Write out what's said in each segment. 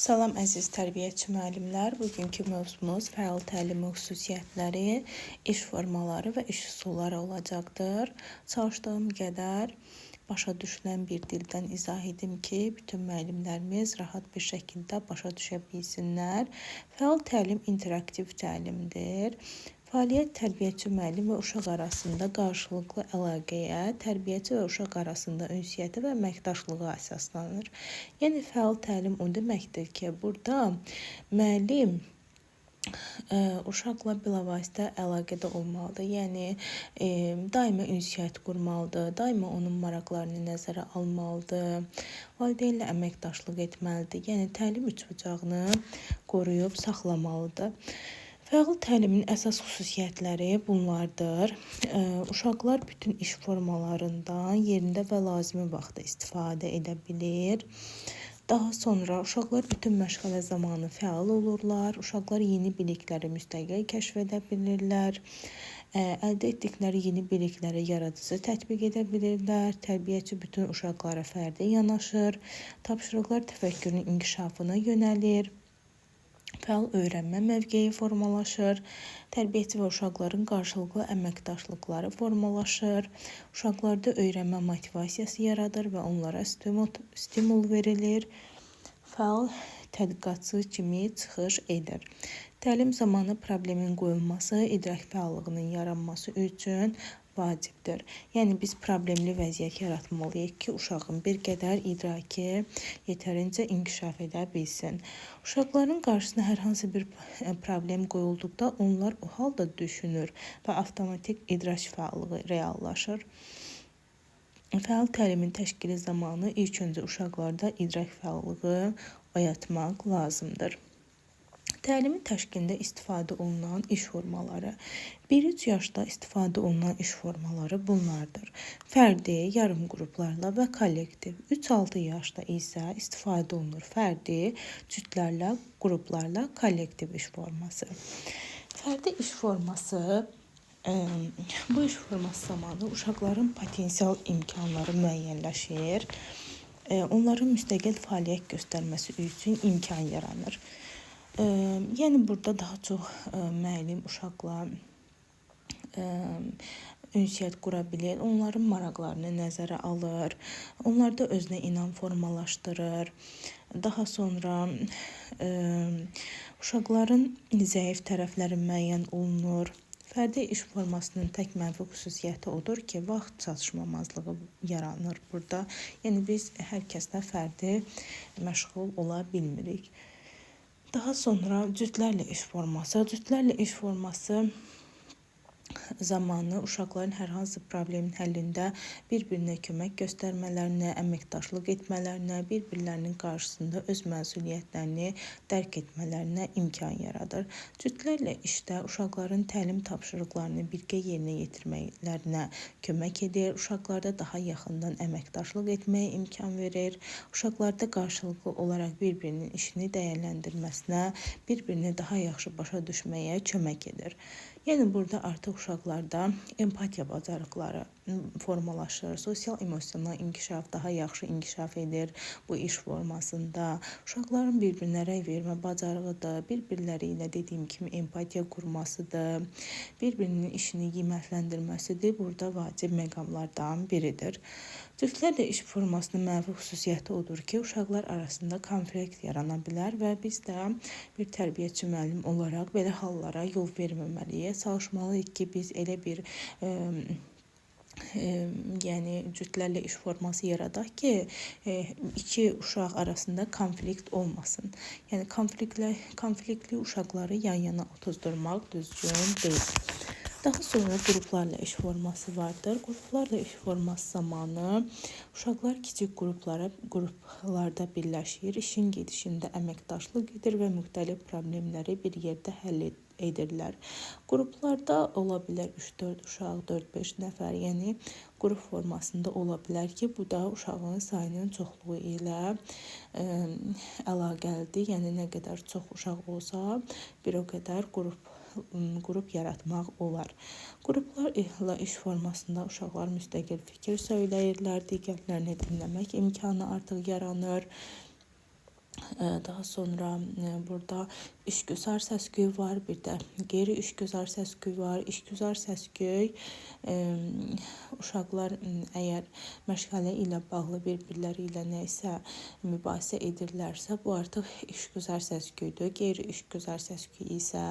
Salam əziz tərbiyəçi müəllimlər. Bugünkü mövzumuz fəal təlim xüsusiyyətləri, iş formaları və iş üsulları olacaqdır. Çalışdığım qədər başa düşülən bir dildən izah edim ki, bütün müəllimlərimiz rahat bir şəkildə başa düşə bilsinlər. Fəal təlim interaktiv təlimdir. Fəaliyyət tərbiyəçi müəllim və uşaq arasında qarşılıqlı əlaqəyə, tərbiyəçi və uşaq arasında ünsiyyətə və əməkdaşlığa əsaslanır. Yəni fəal təlim o deməkdir ki, burada müəllim uşaqla bilavasitə əlaqədə olmalıdır. Yəni daima ünsiyyət qurmalıdır, daima onun maraqlarını nəzərə almalıdır, valideynlə əməkdaşlıq etməlidir. Yəni təlim üçbucağını qoruyub saxlamalıdır. Fəal təlimin əsas xüsusiyyətləri bunlardır. Uşaqlar bütün iş formalarından yerində və lazımi vaxtda istifadə edə bilir. Daha sonra uşaqlar bütün məşğələ zamanı fəal olurlar. Uşaqlar yeni bilikləri müstəqil kəşf edə bilirlər. Əldə etdikləri yeni bilikləri yaradıcı tətbiq edə bilirlər. Tərbiyəçi bütün uşaqlara fərdi yanaşır. Tapşırıqlar təfəkkürün inkişafına yönəlir. Fəal öyrənmə mövqeyi formalaşır. Tərbiyəçi və uşaqların qarşılıqlı əməkdaşlıqları formalaşır. Uşaqlarda öyrənmə motivasiyası yaradır və onlara stimul verilir. Fəal tədqiqatçı kimi çıxış edir. Təlim zamanı problemin qoyulması, idrak fəallığının yaranması üçün vacibdir. Yəni biz problemli vəziyyət yaratmalıyıq ki, uşağın bir qədər idraki yetərincə inkişaf edə bilsin. Uşaqların qarşısına hər hansı bir problem qoyulduqda onlar o halda düşünür və avtomatik idrak fəallığı reallaşır. Fəal təlimin təşkili zamanı ilk öncə uşaqlarda idrak fəallığı oyatmaq lazımdır. Təlimin təşkilində istifadə olunan iş formaları. 1-3 yaşda istifadə olunan iş formaları bunlardır. Fərdi, yarım qruplarla və kollektiv. 3-6 yaşda isə istifadə olunur fərdi, cütlərlə, qruplarla kollektiv iş forması. Fərdi iş forması bu iş forması zamanı uşaqların potensial imkanları müəyyənləşir. Onların müstəqil fəaliyyət göstərməsi üçün imkan yaranır. Yəni burada daha çox müəllim uşaqla ünsiyyət qura bilir, onların maraqlarını nəzərə alır, onlarda özünə inam formalaşdırır. Daha sonra uşaqların zəif tərəfləri müəyyən olunur. Fərdi iş formasının tək mənfi xüsusiyyəti odur ki, vaxt çatışmamazlığı yaranır burada. Yəni biz hər kəslə fərdi məşğul ola bilmirik. Daha sonra cütlərlə iş forması. Cütlərlə iş forması zamanı uşaqların hər hansı problemin həllində bir-birinə kömək göstərmələrinə, əməkdaşlıq etmələrinə, bir-birlərinin qarşısında öz məsuliyyətlərini dərk etmələrinə imkan yaradır. Cütlərlə işdə uşaqların təlim tapşırıqlarını birgə yerinə yetirmələrinə kömək edir. Uşaqlarda daha yaxından əməkdaşlıq etməyə imkan verir. Uşaqlarda qarşılıqlı olaraq bir-birinin işini dəyərləndirməsinə, bir-birini daha yaxşı başa düşməyə kömək edir. Yəni burada artıq uşaqlarda empatiya bacarıqları formalaşır, sosial-emosional inkişaf daha yaxşı inkişaf edir bu iş formasında. Uşaqların bir-birinə rəy vermə bacarığıdır, bir-birləri ilə dediyim kimi empatiya qurmasıdır, bir-birinin işini qiymətləndirməsidir. Burada vacib məqamlardan biridir. Cütlərlə iş formasının mənfi xüsusiyyəti odur ki, uşaqlar arasında konflikt yarana bilər və biz də bir tərbiyəçi müəllim olaraq belə hallara yol verməməliyik. Çalışmalıyıq ki, biz elə bir yəni cütlərlə iş forması yaradaq ki, iki uşaq arasında konflikt olmasın. Yəni konfliktli uşaqları yan-yana otuzdurmaq düzgün deyil. Daha sonra qruplarla iş forması vardır. Qruplarla iş forması zamanı uşaqlar kiçik qruplarda birləşir, işin gedişində əməkdaşlıq edir və müxtəlif problemləri bir yerdə həll edirlər. Qruplarda ola bilər 3-4 uşaq, 4-5 nəfər, yəni qrup formasında ola bilər ki, bu da uşağın sayının çoxluğu ilə əlaqəlidir. Yəni nə qədər çox uşaq olsa, bir o qədər qrup yaratmaq olar. Qruplarla iş formasında uşaqlar müstəqil fikir söyləyirlər, digərlərini dinləmək imkanı artıq yaranır. Daha sonra burada işgüzar səsküy var, bir də qeyri-işgüzar səsküy var. İşgüzar səsküy uşaqlar əgər məşğələ ilə bağlı bir-birləri ilə nəsə mübahisə edirlərsə, bu artıq işgüzar səsküydür. Qeyri-işgüzar səsküy isə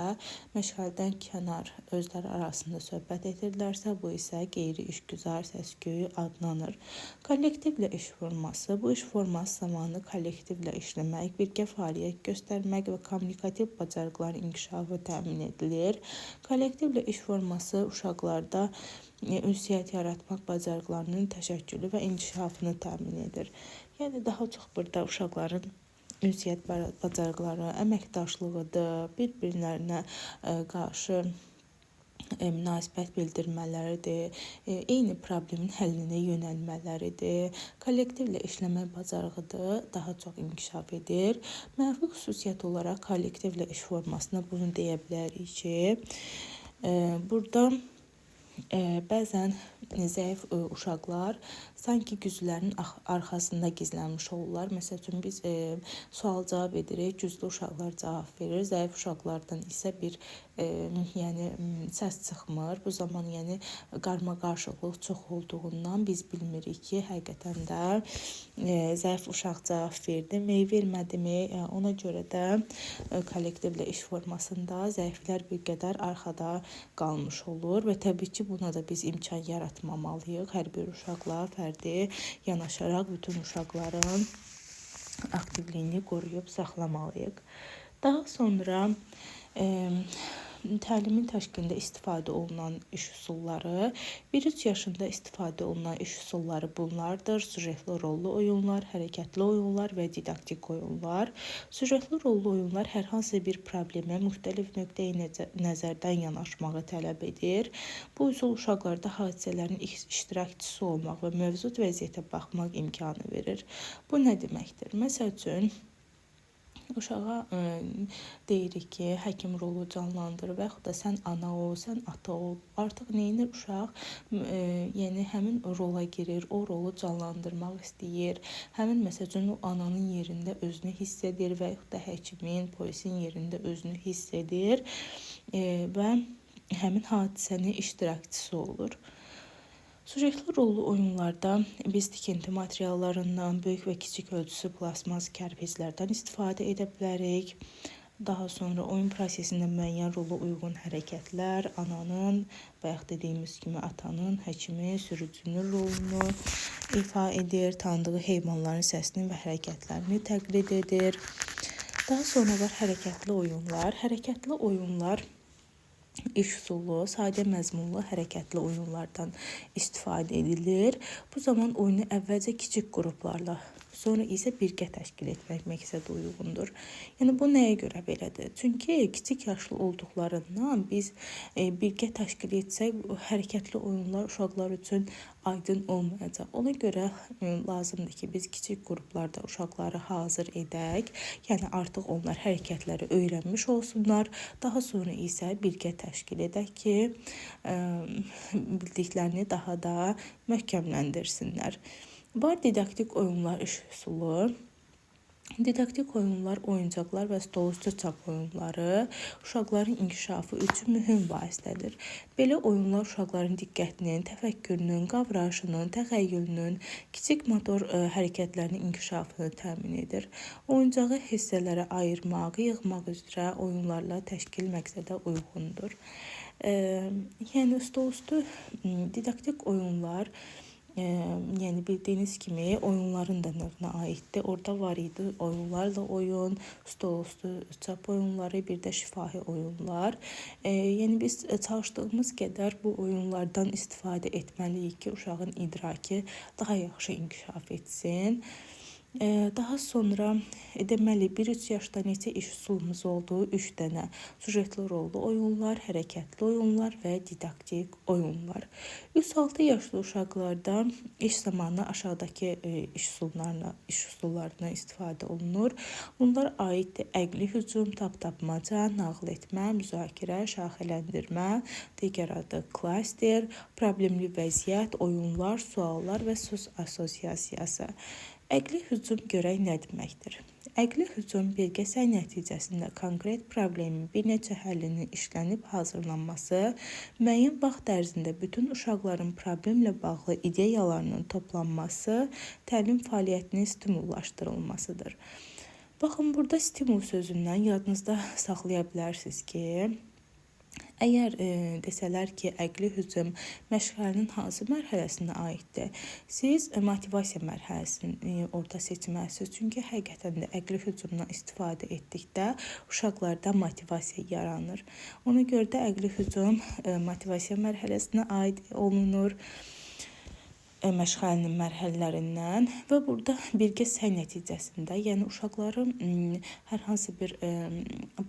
məşğələdən kənar özləri arasında söhbət edirlərsə, bu isə qeyri-işgüzar səsküy adlanır. Kollektivlə iş forması. Bu iş forması zamanı kollektivlə işləmək, birgə fəaliyyət göstərmək və kommunikativ bacarıqların inkişafı təmin edilir. Kollektivlə iş forması uşaqlarda ünsiyyət yaratmaq bacarıqlarının təşəkkülü və inkişafını təmin edir. Yəni daha çox burada uşaqların ünsiyyət bacarıqları, əməkdaşlığıdır, bir-birlərinə qarşı münasibət bildirmələridir, eyni problemin həllinə yönəlmələridir, kollektivlə işləmə bacarığıdır, daha çox inkişaf edir. Mənfi xüsusiyyət olaraq kollektivlə iş formasına bunu deyə bilərik ki, burada bəzən zəif uşaqlar sanki güclərin arxasında gizlənmiş olurlar. Məsəl üçün biz sual-cavab edirik, güclü uşaqlar cavab verir, zəif uşaqlardan isə bir yəni səs çıxmır. Bu zaman yəni qarma-qarışıqlıq çox olduğundan biz bilmirik ki, həqiqətən də zəif uşaq cavab verdimi, vermədimi. Ona görə də kollektivlə iş formasında zəiflər bir qədər arxada qalmış olur və təbii ki, buna da biz imkan yaratmamalıyıq. Hər bir uşaqla fərdi yanaşaraq bütün uşaqların aktivliyini qoruyub saxlamalıyıq. Daha sonra təlimin təşkilində istifadə olunan iş üsulları, 1-3 yaşında istifadə olunan iş üsulları bunlardır. Süjetli rollu oyunlar, hərəkətli oyunlar və didaktik oyunlar. Süjetli rollu oyunlar hər hansı bir problemə müxtəlif nöqteyi nəzərdən yanaşmağı tələb edir. Bu üsul uşaqlarda hadisələrin iştirakçısı olmaq və mövcud vəziyyətə baxmaq imkanı verir. Bu nə deməkdir? Məsəl üçün, uşağa deyirik ki, həkim rolu canlandır və yaxud da sən ana ol, sən ata ol. Artıq neyinir uşaq? Yəni həmin rola girir, o rolu canlandırmaq istəyir. Həmin məsəl üçün o ananın yerində özünü hiss edir və yaxud da həkimin, polisin yerində özünü hiss edir və həmin hadisənin iştirakçısı olur. Süjetli rollu oyunlarda biz tikinti materiallarından, böyük və kiçik ölçüsü plasmas kərpiclərdən istifadə edə bilərik. Daha sonra oyun prosesində müəyyən rola uyğun hərəkətlər, ananın və yaxud dediyimiz kimi atanın, həkimin, sürücünün rolunu ifa edir, tanıdığı heyvanların səsini və hərəkətlərini təqlid edir. Daha sonra var hərəkətli oyunlar. Hərəkətli oyunlar iş üsulu, sadə məzmunlu hərəkətli oyunlardan istifadə edilir. Bu zaman oyunu əvvəlcə kiçik qruplarla, sonra isə birgə təşkil etmək məqsədə uyğundur. Yəni bu nəyə görə belədir? Çünki kiçik yaşlı olduqlarından biz birgə təşkil etsək, hərəkətli oyunlar uşaqlar üçün aydın olmayacaq. Ona görə lazımdır ki, biz kiçik qruplarda uşaqları hazır edək. Yəni artıq onlar hərəkətləri öyrənmiş olsunlar. Daha sonra isə birgə təşkil edək ki, bildiklərini daha da möhkəmləndirsinlər. Var didaktik oyunlar iş üsulu. Didaktik oyunlar, oyuncaqlar və stolüstü çap oyunları uşaqların inkişafı üçün mühüm vasitədir. Belə oyunlar uşaqların diqqətinin, təfəkkürünün, qavrayışının, təxəyyülünün, kiçik motor hərəkətlərinin inkişafını təmin edir. Oyuncağı hissələrə ayırmaq, yığmaq üzrə oyunlarla təşkil məqsədə uyğundur. Yəni stolüstü didaktik oyunlar, yəni bildiyiniz kimi oyunların da növünə aiddir. Orada var idi oyunlarla oyun, stolüstü çap oyunları, bir də şifahi oyunlar. Yəni biz çalışdığımız qədər bu oyunlardan istifadə etməliyik ki, uşağın idraki daha yaxşı inkişaf etsin. Daha sonra deməli 1-3 yaşda neçə iş üsulumuz oldu? 3 dənə süjetli rollu oyunlar, hərəkətli oyunlar və didaktik oyunlar. 3-6 yaşlı uşaqlarda iş zamanı aşağıdakı iş üsullarına istifadə olunur. Bunlar aiddir əqli hücum, tapmaca, nağıl etmə, müzakirə, şaxələndirmə, digər adı klaster, problemli vəziyyət, oyunlar, suallar və söz assosiasiyası. Əqli hücum görək nə deməkdir? Əqli hücum belgesel nəticəsində konkret problemin bir neçə həllinin işlənib hazırlanması, müəyyən vaxt ərzində bütün uşaqların problemlə bağlı ideyalarının toplanması, təlim fəaliyyətinin stimullaşdırılmasıdır. Baxın, burada stimul sözündən yadınızda saxlaya bilərsiniz ki, əgər desələr ki, əqli hücum məşğələnin hansı mərhələsinə aiddir, siz motivasiya mərhələsini orada seçməlisiniz. Çünki həqiqətən də əqli hücumdan istifadə etdikdə uşaqlarda motivasiya yaranır. Ona görə də əqli hücum motivasiya mərhələsinə aid olunur. Məşğələnin mərhələlərindən və burada birgə səy nəticəsində, yəni uşaqların hər hansı bir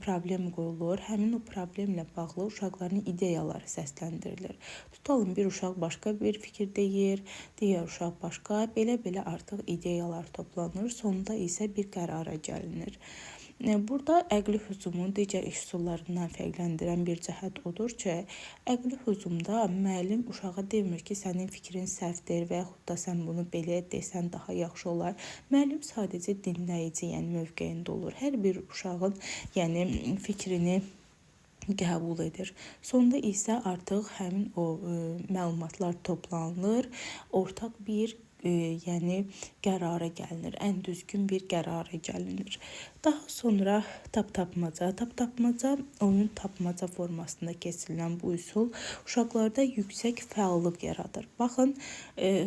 problem qoyulur, həmin o problemlə bağlı uşaqların ideyaları səsləndirilir. Tutalım, bir uşaq başqa bir fikir deyir, digər uşaq başqa, belə-belə artıq ideyalar toplanır, sonunda isə bir qərara gəlinir. Burada əqli hücumun digər üsullarından fərqləndirən bir cəhət odur ki, əqli hücumda müəllim uşağa demir ki, sənin fikrin səhvdir və yaxud da sən bunu belə desən daha yaxşı olar. Müəllim sadəcə dinləyici, yəni mövqeyində olur. Hər bir uşağın yəni fikrini qəbul edir. Sonda isə artıq həmin o məlumatlar toplanılır, ortaq bir yəni qərara gəlinir, ən düzgün bir qərara gəlinir. Daha sonra tapmaca oyun tapmaca formasında keçirilən bu üsul uşaqlarda yüksək fəallıq yaradır. Baxın,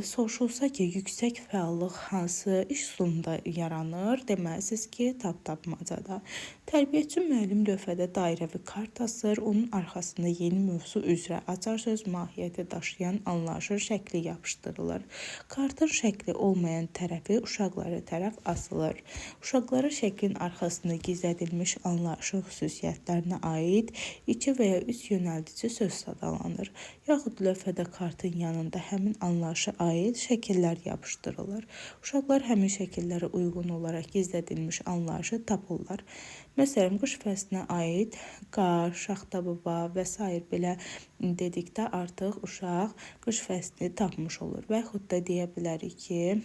soruşulsa ki, yüksək fəallıq hansı iş üsulunda yaranır, deməlisiniz ki, tapmacada. Tərbiyəçi müəllim lövhədə dairəvi kart asır, onun arxasında yeni mövzu üzrə açar söz mahiyyəti daşıyan anlayışın şəkli yapışdırılır. Kartın şəkli olmayan tərəfi uşaqlara tərəf asılır. Uşaqlara şəklin arxasında gizlədilmiş anlayışın xüsusiyyətlərinə aid 2 və ya 3 yönəldici söz sadalanır. Yaxud lövhədə kartın yanında həmin anlayışa aid şəkillər yapışdırılır. Uşaqlar həmin şəkillərə uyğun olaraq gizlədilmiş anlayışı tapırlar. Məsələn, qış fəslinə aid qar, şaxtababa və s. belə dedikdə artıq uşaq qış fəslini tapmış olur. Və yaxud da deyə bilərik ki,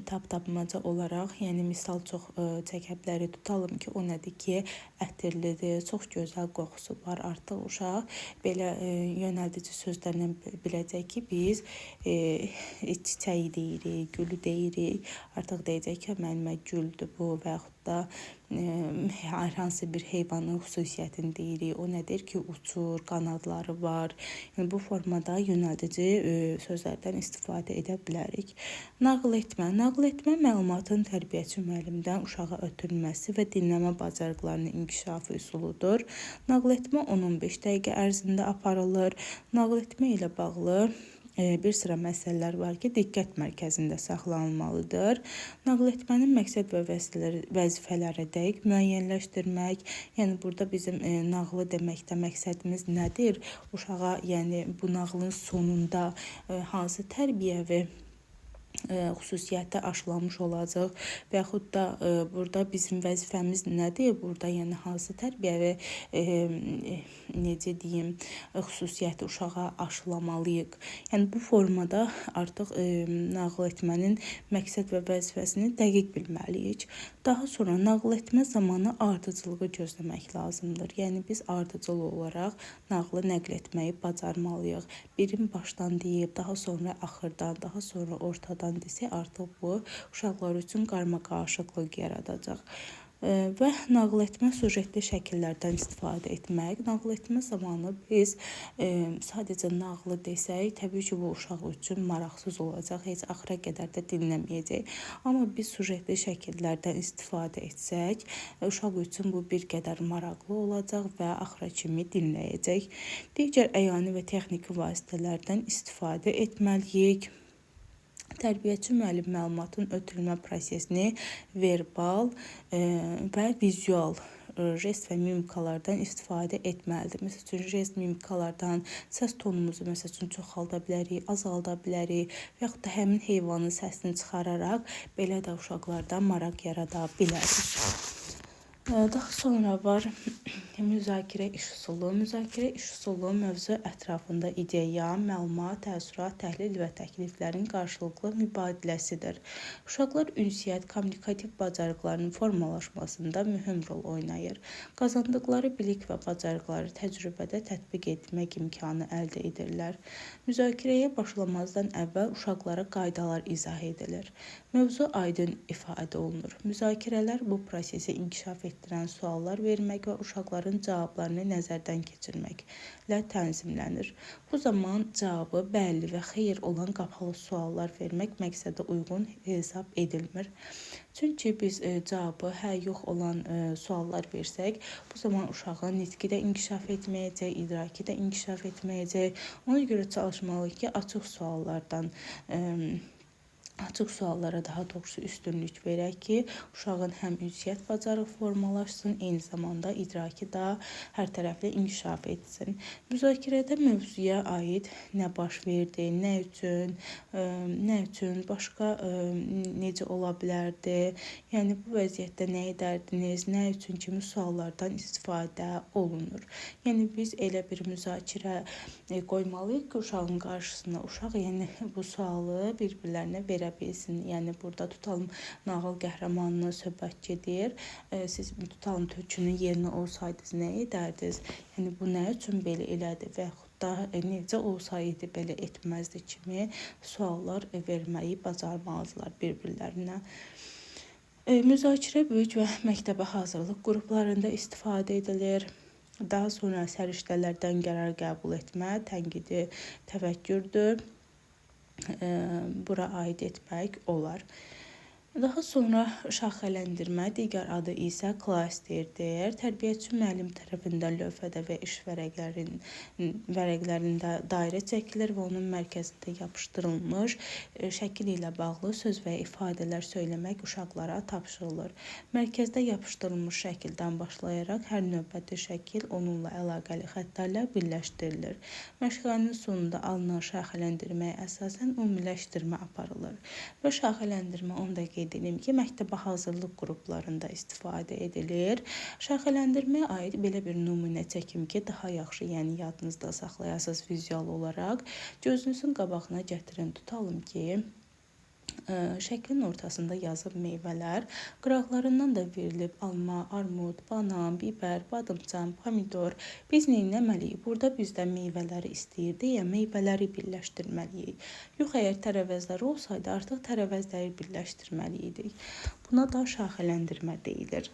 tapmaca olaraq, yəni misal çox çəkə bilərik. Tutalım ki, o nədir ki, ətirlidir, çox gözəl qoxusu var. Artıq uşaq belə yönəldici sözlərlə biləcək ki, biz çiçəyi deyirik, gülü deyirik. Artıq deyəcək ki, mənimə güldür bu və yaxud da hər hansı bir heyvanın xüsusiyyətini deyirik. O nədir ki, uçur, qanadları var. Yəni, bu formada yönəldici sözlərdən istifadə edə bilərik. Nağıl etmə məlumatın tərbiyəçi müəllimdən uşağa ötürülməsi və dinləmə bacarıqlarının inkişafı üsuludur. Nağıl etmə 10-15 dəqiqə ərzində aparılır. Nağıl etmə ilə bağlı bir sıra məsələlər var ki, diqqət mərkəzində saxlanılmalıdır. Nağıl etmənin məqsəd və vəzifələri dəqiq müəyyənləşdirmək. Yəni, burada bizim nağılı deməkdə məqsədimiz nədir? Uşağa, yəni bu nağılın sonunda hansı tərbiyəvi xüsusiyyəti aşılamış olacaq və yaxud da burada bizim vəzifəmiz nədir? Burada yəni hansı tərbiyəvi necə deyim, xüsusiyyəti uşağa aşılamalıyıq. Yəni bu formada artıq nağıl etmənin məqsəd və vəzifəsini dəqiq bilməliyik. Daha sonra nağıl etmə zamanı ardıcılığı gözləmək lazımdır. Yəni biz ardıcıl olaraq nağılı nəql etməyi bacarmalıyıq. Birin başdan deyib, daha sonra axırdan, daha sonra ortadan desə artıq bu uşaqlar üçün qarmaqarışıqlıq yaradacaq. Və nağıl etmə sujetli şəkillərdən istifadə etmək. Nağıl etmə zamanı biz sadəcə nağılı desək, təbii ki, bu uşaq üçün maraqsız olacaq, heç axıra qədər də dinləməyəcək. Amma biz sujetli şəkillərdən istifadə etsək, uşaq üçün bu bir qədər maraqlı olacaq və axıra kimi dinləyəcək. Digər əyani və texniki vasitələrdən istifadə etməliyik. Tərbiyəçi müəllim məlumatın ötürülmə prosesini verbal və vizual jest və mimikalardan istifadə etməlidir. Məsəl üçün, jest mimikalardan səs tonumuzu məsəl üçün çoxalda bilərik, azalda bilərik və yaxud da həmin heyvanın səsini çıxararaq belə də uşaqlarda maraq yarada bilərik. Daha sonra var Müzakirə iş üsulu. Müzakirə iş üsulu mövzu ətrafında ideya, məlumat, təəssürat, təhlil və təkliflərin qarşılıqlı mübadiləsidir. Uşaqlar ünsiyyət, kommunikativ bacarıqlarının formalaşmasında mühüm rol oynayır. Qazandıqları bilik və bacarıqları təcrübədə tətbiq etmək imkanı əldə edirlər. Müzakirəyə başlamazdan əvvəl uşaqlara qaydalar izah edilir. Mövzu aydın ifadə olunur. Müzakirələr bu prosesi inkişaf etdirən suallar vermək və uşaqların cavablarını nəzərdən keçirməklə tənzimlənir. Bu zaman cavabı bəlli və xeyir olan qapalı suallar vermək məqsədə uyğun hesab edilmir. Çünki biz cavabı hə, yox olan suallar versək, bu zaman uşağın nitqi də inkişaf etməyəcək, idraki də inkişaf etməyəcək. Ona görə çalışmalıyıq ki, açıq suallara daha doğrusu üstünlük verək ki, uşağın həm ünsiyyət bacarığı formalaşsın, eyni zamanda idraki da hər tərəfli inkişaf etsin. Müzakirədə mövzuya aid nə baş verdi, nə üçün, başqa necə ola bilərdi, yəni bu vəziyyətdə nə edərdiniz, nə üçün kimi suallardan istifadə olunur. Yəni biz elə bir müzakirə qoymalıyıq ki, uşağın qarşısına uşaq bu sualı bir-birlərinə verə bilsin. Yəni burada tutalım nağıl qəhrəmanına söhbət gedir. Siz tutalım tülkünün yerinə olsaydınız nə edərdiniz? Yəni bu nə üçün belə elədi və yaxud da necə olsaydı belə etməzdi kimi suallar verməyi bacarmalıdırlar bir-birlərinə. Müzakirə böyük və məktəbə hazırlıq qruplarında istifadə edilir. Daha sonra səriştələrdən qərar qəbul etmə, tənqidi təfəkkürdür. Bura aid etmək olar. Daha sonra şaxələndirmə, digər adı isə klasterdir. Tərbiyəçi müəllim tərəfindən lövhədə və iş vərəqlərində dairə çəkilir və onun mərkəzində yapışdırılmış şəkil ilə bağlı söz və ifadələr söyləmək uşaqlara tapşırılır. Mərkəzdə yapışdırılmış şəkildən başlayaraq hər növbəti şəkil onunla əlaqəli xəttlərlə birləşdirilir. Məşğələnin sonunda alınan şaxələndirməyə əsasən ümumiləşdirmə aparılır və şaxələndirmə onu da edelim ki, məktəbə hazırlıq qruplarında istifadə edilir. Şaxələndirməyə aid belə bir nümunə çəkim ki, daha yaxşı, yəni yadınızda saxlayasınız vizual olaraq. Gözünüzün qabağına gətirin, tutalım ki, şəklin ortasında yazıb meyvələr, qıraqlarından da verilib alma, armud, banan, bibər, badımcan, pomidor. Biz nə etməliyik? Burada bizdən meyvələri istəyirdi, yəni meyvələri birləşdirməliyik. Yox, əgər tərəvəzləri olsaydı, artıq tərəvəzləri birləşdirməliydik. Buna da şaxələndirmə deyilir.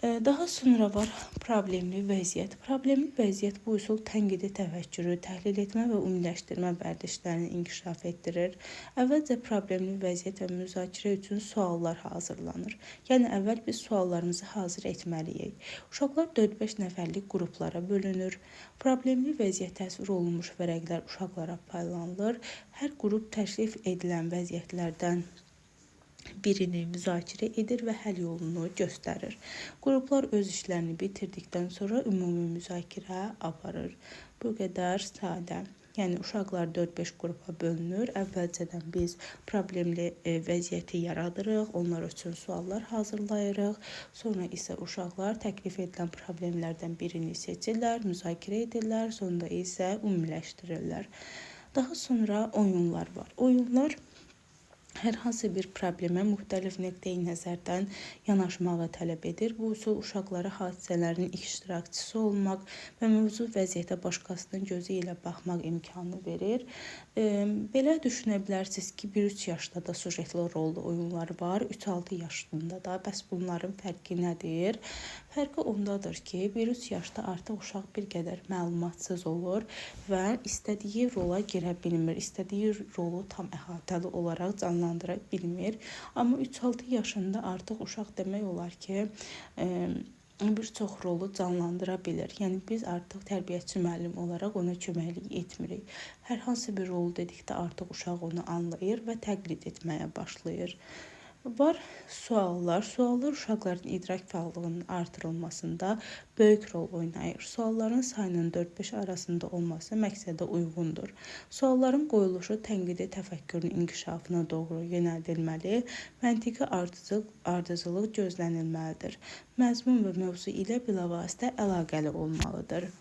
Daha sonra var problemli vəziyyət. Problemli vəziyyət bu üsul tənqidi təfəkkürü, təhlil etmə və ümumiləşdirmə vərdişlərini inkişaf etdirir. Əvvəlcə problemli vəziyyət və müzakirə üçün suallar hazırlanır. Yəni əvvəl biz suallarımızı hazır etməliyik. Uşaqlar 4-5 nəfərlik qruplara bölünür. Problemli vəziyyət təsvir olunmuş vərəqlər uşaqlara paylanılır. Hər qrup təklif edilən vəziyyətlərdən birini müzakirə edir və həll yolunu göstərir. Qruplar öz işlərini bitirdikdən sonra ümumi müzakirə aparır. Bu qədər sadə. Yəni uşaqlar 4-5 qrupa bölünür. Əvvəlcədən biz problemli vəziyyəti yaradırıq, onlar üçün suallar hazırlayırıq. Sonra isə uşaqlar təklif edilən problemlərdən birini seçirlər, müzakirə edirlər, sonra isə ümumiləşdirirlər. Daha sonra oyunlar var. Oyunlar hər hansı bir problemə müxtəlif nöqteyi nəzərdən yanaşmağı tələb edir. Bu üsul uşaqlara hadisələrin iştirakçısı olmaq və mövcud vəziyyətə başqasının gözü ilə baxmaq imkanı verir. Belə düşünə bilərsiniz ki, 1-3 yaşda da sujetli rollu oyunlar var, 3-6 yaşında da. Bəs bunların fərqi nədir? Fərqi ondadır ki, 1-3 yaşda artıq uşaq bir qədər məlumatsız olur və istədiyi rola girə bilmir, istədiyi rolu tam əhatəli olaraq canlandıra bilmir. Amma 3-6 yaşında artıq uşaq demək olar ki, bir çox rolu canlandıra bilir. Yəni biz artıq tərbiyəçi müəllim olaraq ona köməklik etmirik. Hər hansı bir rol dedikdə artıq uşaq onu anlayır və təqlid etməyə başlayır. Var suallar. Suallar uşaqların idrak fəallığının artırılmasında böyük rol oynayır. Sualların sayının 4-5 arasında olması məqsədə uyğundur. Sualların qoyuluşu tənqidi təfəkkürün inkişafına doğru yönəldilməli, məntiqi ardıcıllıq gözlənilməlidir. Məzmun və mövzu ilə bilavasitə əlaqəli olmalıdır.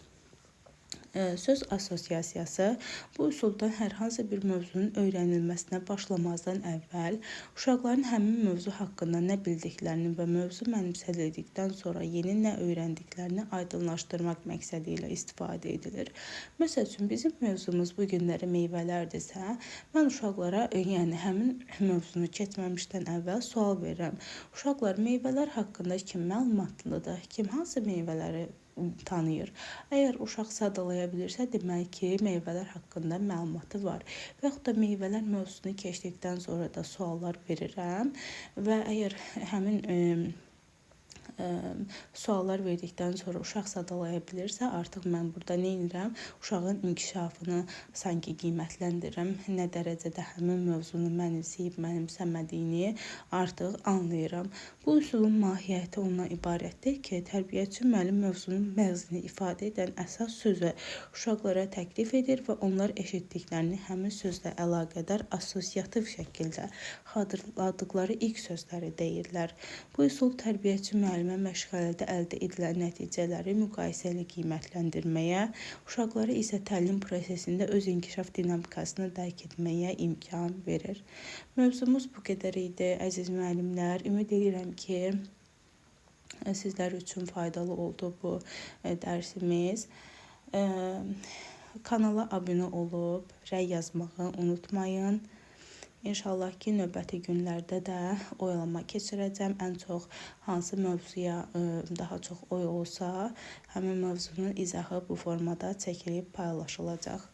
Söz assosiasiyası bu üsuldan hər hansı bir mövzunun öyrənilməsinə başlamazdan əvvəl uşaqların həmin mövzu haqqında nə bildiklərini və mövzu mənimsədildikdən sonra yeni nə öyrəndiklərini aydınlaşdırmaq məqsədi ilə istifadə edilir. Məsəl üçün, bizim mövzumuz bu günləri meyvələrdirsə, mən uşaqlara yəni həmin mövzunu keçməmişdən əvvəl sual verirəm. Uşaqlar, meyvələr haqqında kim məlumatlıdır? Kim hansı meyvələri tanıyır? Əgər uşaq sadalaya bilirsə, demək ki, meyvələr haqqında məlumatı var. Və yaxud da meyvələr mövzusunu keçdikdən sonra da suallar verirəm və əgər həmin suallar verdikdən sonra uşaq sadalaya bilirsə, artıq mən burada nə edirəm? Uşağın inkişafını sanki qiymətləndirirəm. Nə dərəcədə həmin mövzunu mənimsəyib, mənimsəmədiyini artıq anlayıram. Bu üsulun mahiyyəti ondan ibarətdir ki, tərbiyəçi müəllim mövzunun məğzini ifadə edən əsas sözü uşaqlara təklif edir və onlar eşitdiklərini həmin sözlə əlaqədar assosiativ şəkildə xatırladıqları ilk sözləri deyirlər. Bu üsul tərbiyəçi müəllimə məşğələdə əldə edilən nəticələri müqayisəli qiymətləndirməyə, uşaqlara isə təlim prosesində öz inkişaf dinamikasını dərk etməyə imkan verir. Mövzumuz bu qədər idi, əziz müəllimlər. Ümid edirəm ki, sizlər üçün faydalı oldu bu dərsimiz. Kanala abunə olub, rəy yazmağı unutmayın. İnşallah ki, növbəti günlərdə də oylama keçirəcəm. Ən çox hansı mövzuya daha çox oy olsa, həmin mövzunun izahı bu formada çəkilib paylaşılacaq.